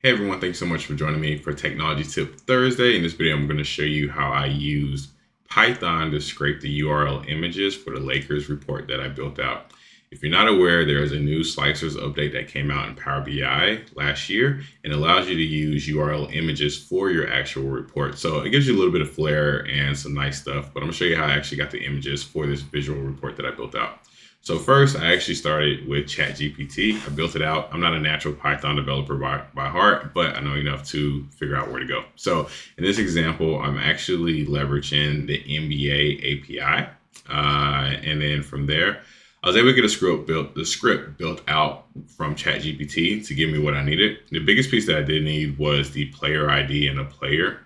Hey everyone, thanks so much for joining me for Technology Tip Thursday. In this video, I'm going to show you how I used Python to scrape the URL images for the Lakers report that I built out. If you're not aware, there is a new slicers update that came out in Power BI last year and allows you to use URL images for your actual report. So it gives you a little bit of flair and some nice stuff, but I'm going to show you how I actually got the images for this visual report that I built out. So first, I actually started with ChatGPT. I built it out. I'm not a natural Python developer by heart, but I know enough to figure out where to go. So in this example, I'm actually leveraging the NBA API. And then from there, I was able to get the script built out from ChatGPT to give me what I needed. The biggest piece that I did need was the player ID and a player.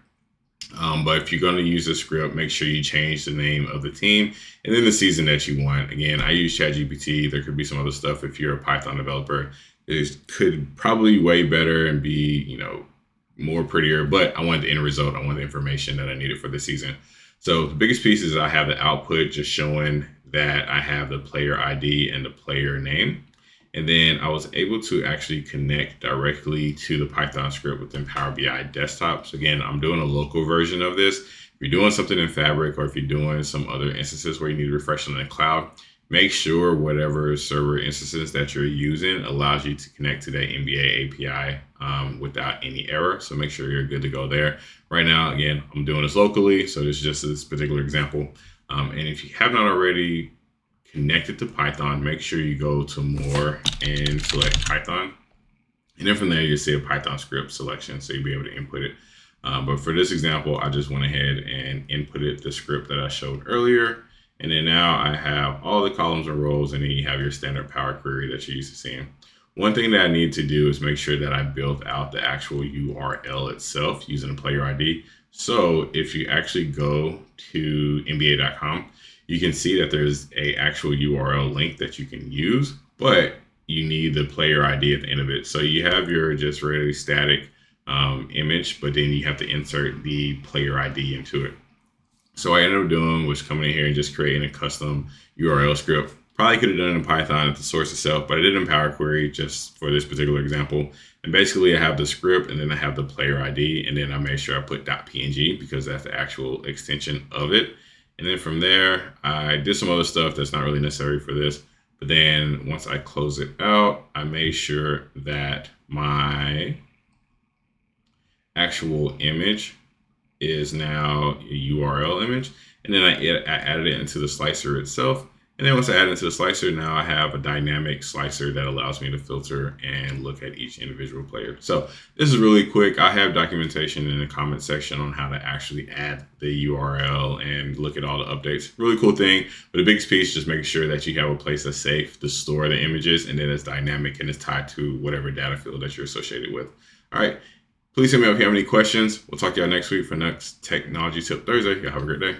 But if you're going to use the script, make sure you change the name of the team and then the season that you want. Again, I use ChatGPT. There could be some other stuff if you're a Python developer. It could probably way better and be, more prettier, but I wanted the end result. I wanted the information that I needed for the season. So the biggest piece is I have the output just showing that I have the player ID and the player name. And then I was able to actually connect directly to the Python script within Power BI desktop. So again, I'm doing a local version of this. If you're doing something in Fabric or if you're doing some other instances where you need to refresh on the cloud, make sure whatever server instances that you're using allows you to connect to that NBA API without any error. So make sure you're good to go there. Right now, again, I'm doing this locally. So this is just this particular example. And if you have not already connected to Python, make sure you go to more and select Python. And then from there, you'll see a Python script selection, so you'll be able to input it. But for this example, I just went ahead and inputted the script that I showed earlier. And then now I have all the columns and rows, and then you have your standard Power Query that you're used to seeing. One thing that I need to do is make sure that I built out the actual URL itself using a player ID. So if you actually go to NBA.com, you can see that there's a actual URL link that you can use, but you need the player ID at the end of it. So you have your just really static image, but then you have to insert the player ID into it. So what I ended up doing was coming in here and just creating a custom URL script. Probably could have done it in Python at the source itself, but I did it in Power Query just for this particular example. And basically I have the script and then I have the player ID, and then I made sure I put .png because that's the actual extension of it. And then from there, I did some other stuff that's not really necessary for this. But then once I close it out, I made sure that my actual image is now a URL image. And then I added it into the slicer itself. And then once I add it into the slicer, now I have a dynamic slicer that allows me to filter and look at each individual player. So this is really quick. I have documentation in the comment section on how to actually add the URL and look at all the updates. Really cool thing. But the biggest piece is just making sure that you have a place that's safe to store the images, and then it's dynamic and it's tied to whatever data field that you're associated with. All right. Please hit me up if you have any questions. We'll talk to y'all next week for next Technology Tip Thursday. Y'all have a great day.